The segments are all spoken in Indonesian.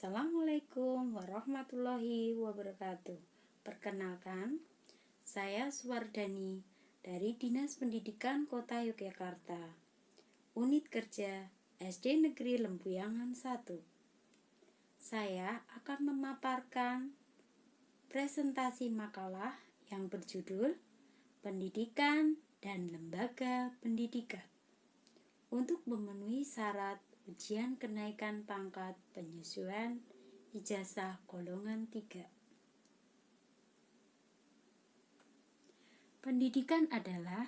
Assalamualaikum warahmatullahi wabarakatuh. Perkenalkan, saya Suwardani dari Dinas Pendidikan Kota Yogyakarta, Unit Kerja SD Negeri Lempuyangan 1. Saya akan memaparkan presentasi makalah yang berjudul Pendidikan dan Lembaga Pendidikan untuk memenuhi syarat ujian kenaikan pangkat penyesuaian ijazah golongan 3. Pendidikan adalah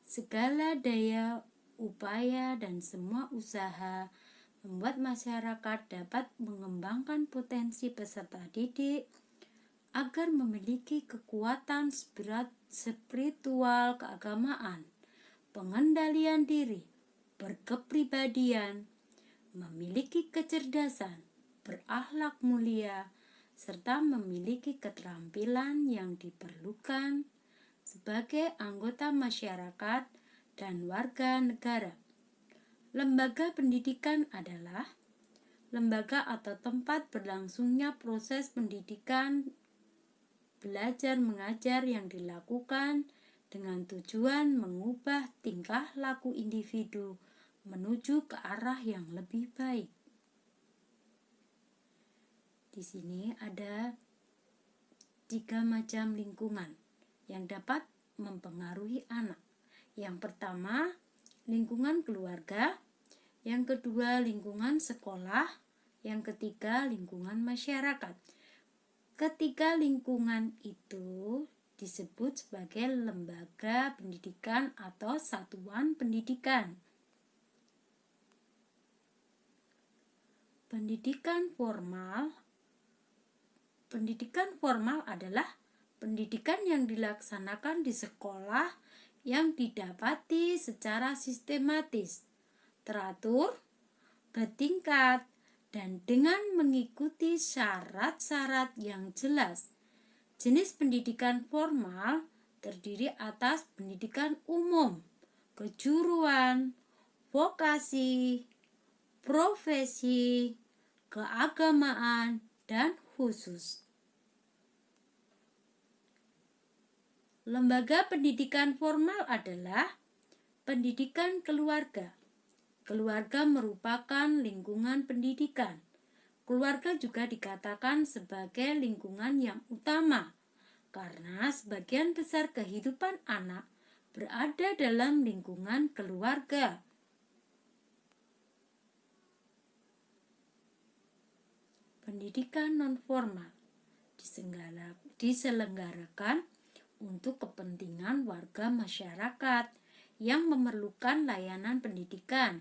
segala daya, upaya, dan semua usaha membuat masyarakat dapat mengembangkan potensi peserta didik agar memiliki kekuatan spiritual keagamaan, pengendalian diri, berkepribadian, memiliki kecerdasan, berakhlak mulia, serta memiliki keterampilan yang diperlukan sebagai anggota masyarakat dan warga negara. Lembaga pendidikan adalah lembaga atau tempat berlangsungnya proses pendidikan, belajar mengajar yang dilakukan dengan tujuan mengubah tingkah laku individu menuju ke arah yang lebih baik. Di sini ada 3 macam lingkungan yang dapat mempengaruhi anak. Yang pertama, lingkungan keluarga. Yang kedua, lingkungan sekolah. Yang ketiga, lingkungan masyarakat. Ketiga lingkungan itu disebut sebagai lembaga pendidikan atau satuan pendidikan. Pendidikan formal adalah pendidikan yang dilaksanakan di sekolah yang didapati secara sistematis, teratur, bertingkat, dan dengan mengikuti syarat-syarat yang jelas. Jenis pendidikan formal terdiri atas pendidikan umum, kejuruan, vokasi, profesi, keagamaan, dan khusus. Lembaga pendidikan formal adalah pendidikan keluarga. Keluarga merupakan lingkungan pendidikan. Keluarga juga dikatakan sebagai lingkungan yang utama karena sebagian besar kehidupan anak berada dalam lingkungan keluarga. Pendidikan non-formal diselenggarakan untuk kepentingan warga masyarakat yang memerlukan layanan pendidikan.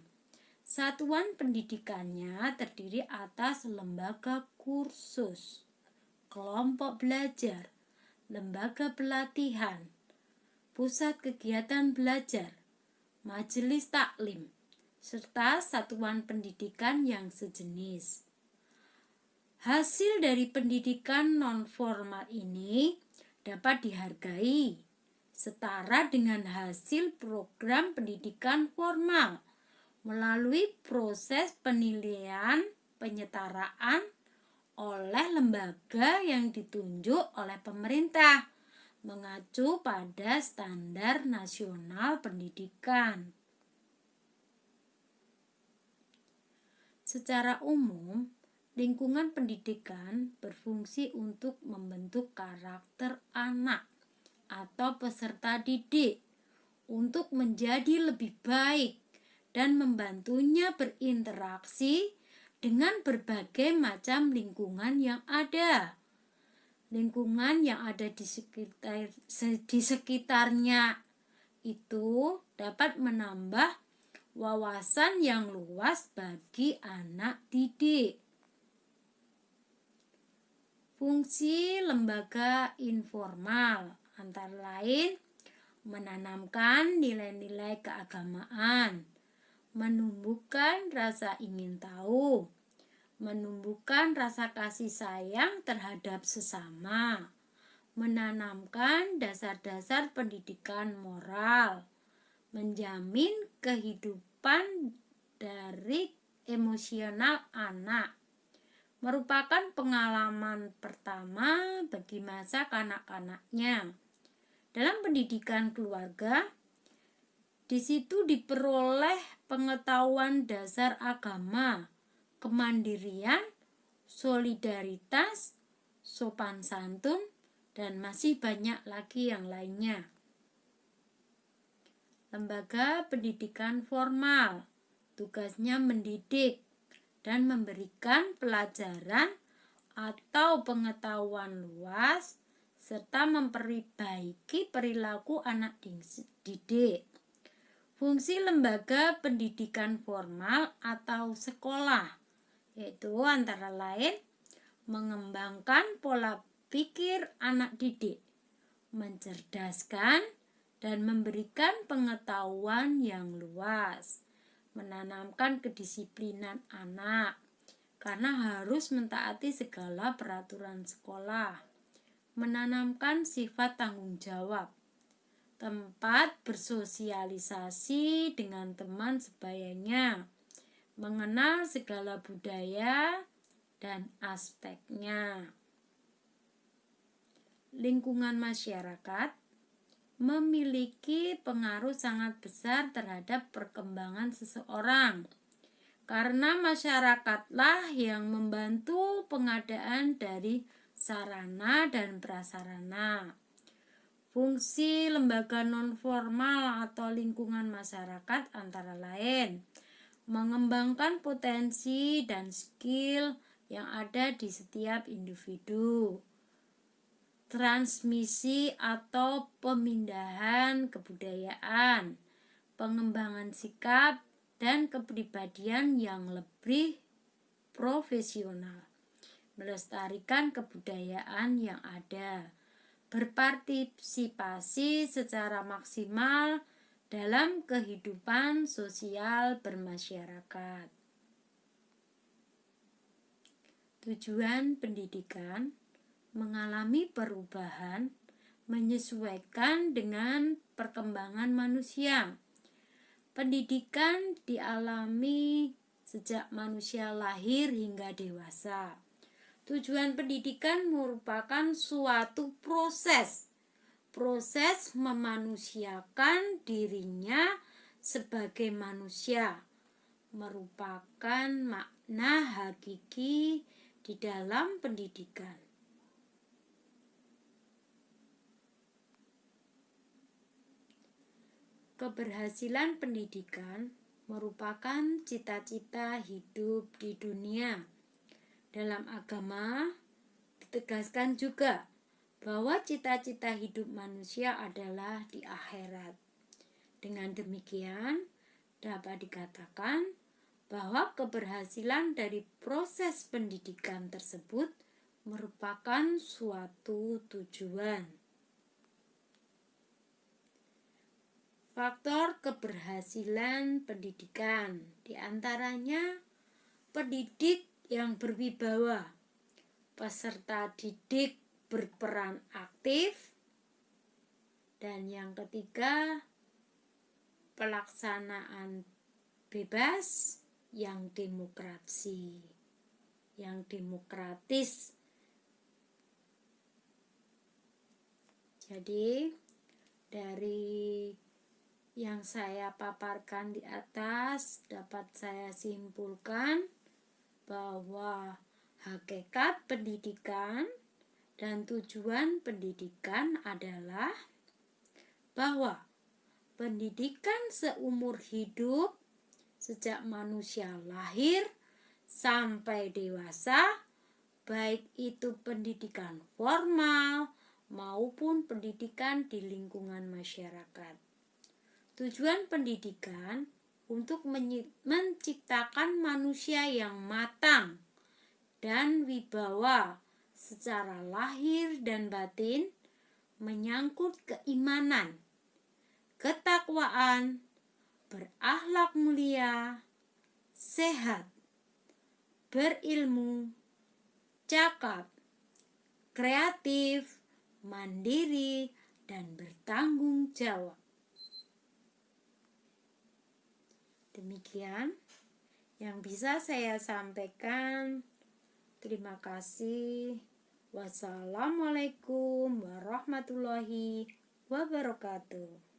Satuan pendidikannya terdiri atas lembaga kursus, kelompok belajar, lembaga pelatihan, pusat kegiatan belajar, majelis taklim, serta satuan pendidikan yang sejenis. Hasil dari pendidikan non-formal ini dapat dihargai setara dengan hasil program pendidikan formal melalui proses penilaian penyetaraan oleh lembaga yang ditunjuk oleh pemerintah mengacu pada standar nasional pendidikan. Secara umum, lingkungan pendidikan berfungsi untuk membentuk karakter anak atau peserta didik untuk menjadi lebih baik dan membantunya berinteraksi dengan berbagai macam lingkungan yang ada. Lingkungan yang ada di sekitarnya itu dapat menambah wawasan yang luas bagi anak didik. Fungsi lembaga informal antara lain menanamkan nilai-nilai keagamaan, menumbuhkan rasa ingin tahu, menumbuhkan rasa kasih sayang terhadap sesama, menanamkan dasar-dasar pendidikan moral, menjamin kehidupan dari emosional anak, merupakan pengalaman pertama bagi masa kanak-kanaknya. Dalam pendidikan keluarga, di situ diperoleh pengetahuan dasar agama, kemandirian, solidaritas, sopan santun, dan masih banyak lagi yang lainnya. Lembaga pendidikan formal tugasnya mendidik dan memberikan pelajaran atau pengetahuan luas serta memperbaiki perilaku anak didik. Fungsi lembaga pendidikan formal atau sekolah yaitu antara lain mengembangkan pola pikir anak didik, mencerdaskan dan memberikan pengetahuan yang luas, menanamkan kedisiplinan anak karena harus mentaati segala peraturan sekolah, menanamkan sifat tanggung jawab, tempat bersosialisasi dengan teman sebayanya, mengenal segala budaya dan aspeknya. Lingkungan masyarakat memiliki pengaruh sangat besar terhadap perkembangan seseorang, karena masyarakatlah yang membantu pengadaan dari sarana dan prasarana. Fungsi lembaga non-formal atau lingkungan masyarakat antara lain mengembangkan potensi dan skill yang ada di setiap individu, transmisi atau pemindahan kebudayaan, pengembangan sikap dan kepribadian yang lebih profesional, melestarikan kebudayaan yang ada, berpartisipasi secara maksimal dalam kehidupan sosial bermasyarakat. Tujuan pendidikan mengalami perubahan menyesuaikan dengan perkembangan manusia. Pendidikan dialami sejak manusia lahir hingga dewasa. Tujuan pendidikan merupakan suatu proses memanusiakan dirinya sebagai manusia, merupakan makna hakiki di dalam pendidikan. Keberhasilan pendidikan merupakan cita-cita hidup di dunia. Dalam agama ditegaskan juga bahwa cita-cita hidup manusia adalah di akhirat. Dengan demikian, dapat dikatakan bahwa keberhasilan dari proses pendidikan tersebut merupakan suatu tujuan. Faktor keberhasilan pendidikan diantaranya pendidik yang berwibawa, peserta didik berperan aktif, dan yang ketiga pelaksanaan bebas yang demokratis. Jadi dari yang saya paparkan di atas dapat saya simpulkan bahwa hakikat pendidikan dan tujuan pendidikan adalah bahwa pendidikan seumur hidup sejak manusia lahir sampai dewasa, baik itu pendidikan formal maupun pendidikan di lingkungan masyarakat. Tujuan pendidikan untuk menciptakan manusia yang matang dan wibawa secara lahir dan batin, menyangkut keimanan, ketakwaan, berakhlak mulia, sehat, berilmu, cakap, kreatif, mandiri, dan bertanggung jawab. Demikian yang bisa saya sampaikan. Terima kasih. Wassalamualaikum warahmatullahi wabarakatuh.